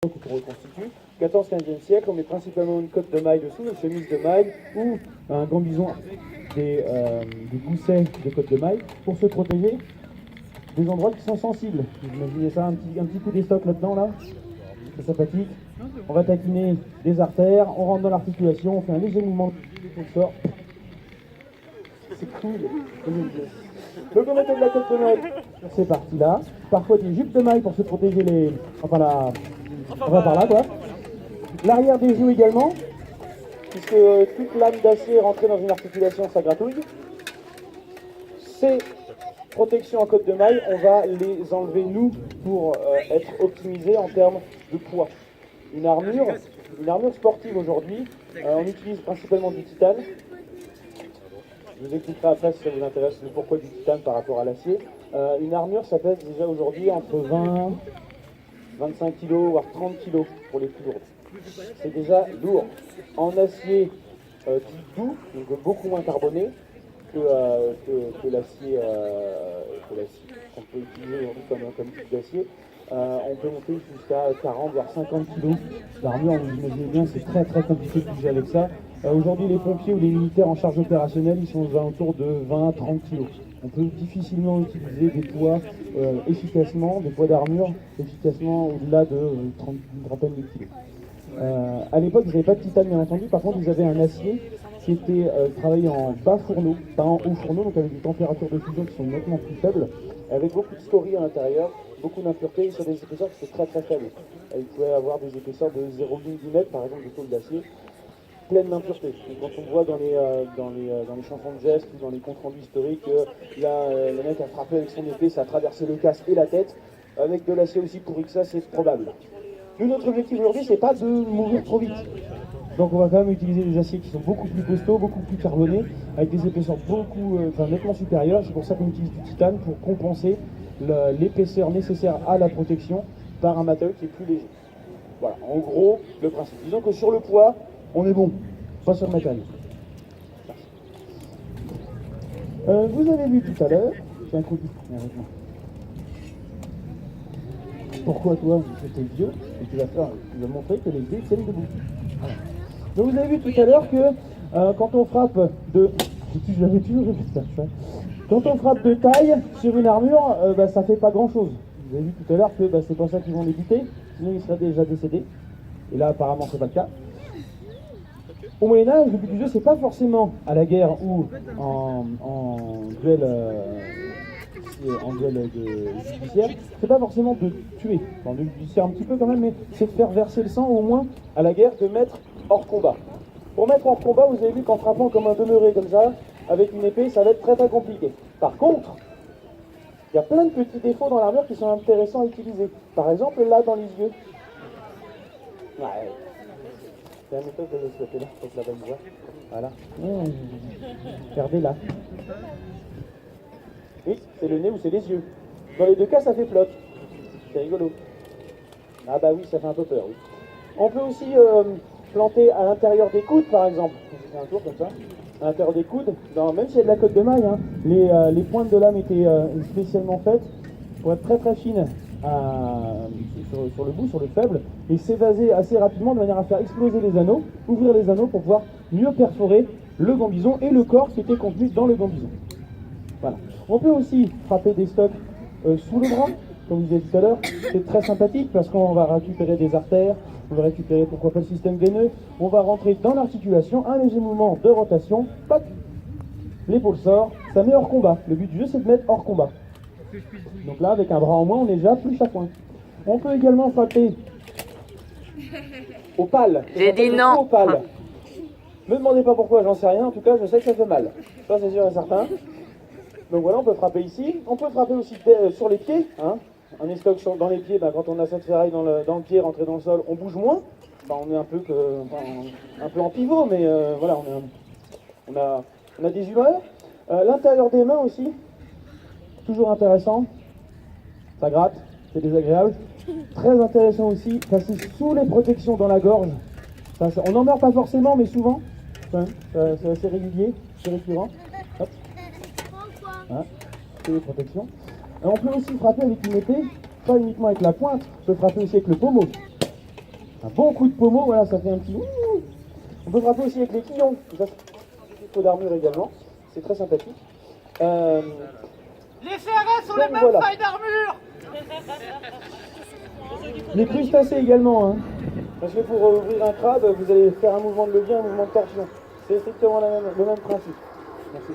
qu'on reconstitue. 14-15e siècle, on met principalement une cotte de maille dessous, une chemise de maille ou un gambison des goussets de cotte de maille pour se protéger des endroits qui sont sensibles. Vous imaginez ça, un petit coup d'estoc là-dedans, là, c'est sympathique. On va taquiner des artères, on rentre dans l'articulation, on fait un léger mouvement, on sort. C'est cool. Donc on met de la cotte de maille sur ces parties-là. Parfois des jupes de maille pour se protéger les... Enfin par là quoi. L'arrière des joues également, puisque toute lame d'acier rentrée dans une articulation, ça gratouille. Ces protections en cotte de maille, on va les enlever nous pour être optimisés en termes de poids. Une armure sportive aujourd'hui, on utilise principalement du titane. Je vous expliquerai après si ça vous intéresse le pourquoi du titane par rapport à l'acier. Une armure, ça pèse déjà aujourd'hui entre 20, 25 kg, voire 30 kg pour les plus lourdes. C'est déjà lourd. En acier dit doux, donc beaucoup moins carboné que l'acier qu'on peut utiliser aujourd'hui comme type d'acier. On peut monter jusqu'à 40 voire 50 kg d'armure. Vous imaginez bien, c'est très compliqué de bouger avec ça. Aujourd'hui, les pompiers ou les militaires en charge opérationnelle, ils sont aux alentours de 20-30 kg. On peut difficilement utiliser des poids efficacement, des poids d'armure efficacement au-delà de une trentaine de kilos. À l'époque, vous n'avez pas de titane bien entendu, par contre vous avez un acier qui était travaillé en bas fourneau, pas en haut fourneau, donc avec des températures de fusion qui sont nettement plus faibles, avec beaucoup de scories à l'intérieur, beaucoup d'impuretés sur des épaisseurs qui étaient très faibles. Vous pouvez avoir des épaisseurs de 0,1 mm par exemple de tôle d'acier, pleine d'impuretés. Quand on voit dans les chansons de gestes ou dans les comptes rendus historiques, le mec a frappé avec son épée, ça a traversé le casque et la tête, avec de l'acier aussi pourri que ça, c'est probable. Nous, notre objectif aujourd'hui, c'est pas de mourir trop vite. Donc on va quand même utiliser des aciers qui sont beaucoup plus costauds, beaucoup plus carbonés, avec des épaisseurs nettement supérieures. C'est pour ça qu'on utilise du titane pour compenser l'épaisseur nécessaire à la protection par un matériau qui est plus léger. Voilà, en gros, le principe. Disons que sur le poids, on est bon, pas sur le matériau. Vous avez vu tout à l'heure, j'ai un coup de avec moi. Pourquoi toi, c'était vieux, et tu vas montrer que les dés tiennent debout. Voilà. Donc vous avez vu tout à l'heure que quand on frappe de... J'avais toujours répété ça. Quand on frappe de taille sur une armure, ça fait pas grand chose. Vous avez vu tout à l'heure que c'est pas ça qu'ils vont les buter, sinon ils seraient déjà décédés. Et là apparemment c'est pas le cas. Au Moyen-Âge, le but du jeu, c'est pas forcément à la guerre ou en duel judiciaire, c'est pas forcément de tuer, dans le judiciaire un petit peu quand même, mais c'est de faire verser le sang, ou au moins, à la guerre, de mettre hors combat. Pour mettre hors combat, vous avez vu qu'en frappant comme un demeuré comme ça, avec une épée, ça va être très compliqué. Par contre, il y a plein de petits défauts dans l'armure qui sont intéressants à utiliser. Par exemple, là, dans les yeux. Ouais. C'est la méthode de ce côté-là, faut que la bonne voix. Voilà. Regardez là. Oui, c'est le nez ou c'est les yeux. Dans les deux cas, ça fait flotte. C'est rigolo. Ah bah oui, ça fait un peu peur, oui. On peut aussi planter à l'intérieur des coudes, par exemple. Je fais un tour comme ça. À l'intérieur des coudes, même s'il y a de la cotte de maille, hein, les pointes de lame étaient spécialement faites pour être très fines sur le bout, sur le faible, et s'évaser assez rapidement de manière à faire exploser les anneaux, ouvrir les anneaux pour pouvoir mieux perforer le gambison et le corps qui était contenu dans le gambison. Voilà. On peut aussi frapper des stocks sous le bras, comme je disais tout à l'heure. C'est très sympathique parce qu'on va récupérer des artères, on va récupérer pourquoi pas le système veineux, on va rentrer dans l'articulation, un léger mouvement de rotation, pop, l'épaule sort, ça met hors combat. Le but du jeu, c'est de mettre hors combat. Donc là, avec un bras en moins, on est déjà plus chafouin. On peut également frapper au pal. J'ai dit non. Au pal. Me demandez pas pourquoi, j'en sais rien, en tout cas, je sais que ça fait mal. Ça, c'est sûr et certain. Donc voilà, on peut frapper ici. On peut frapper aussi sur les pieds. Hein. Un estoc dans les pieds, quand on a cette ferraille dans le pied rentrée dans le sol, on bouge moins. On est un peu en pivot, mais voilà, on a des humeurs. L'intérieur des mains aussi, toujours intéressant. Ça gratte, c'est désagréable. Très intéressant aussi, passer sous les protections dans la gorge. On n'en meurt pas forcément, mais souvent. C'est assez régulier, c'est récurrent. Hop. Hein, c'est les protections. On peut aussi frapper avec une épée, pas uniquement avec la pointe, on peut frapper aussi avec le pommeau. Un bon coup de pommeau, voilà, ça fait un petit ouh. On peut frapper aussi avec les quillons, ça c'est des faux d'armure également, c'est très sympathique. Les CRS ont les mêmes voilà. failles d'armure. Les crustacés également, hein. Parce que pour ouvrir un crabe, vous allez faire un mouvement de levier, un mouvement de torsion. C'est strictement le même principe. Merci.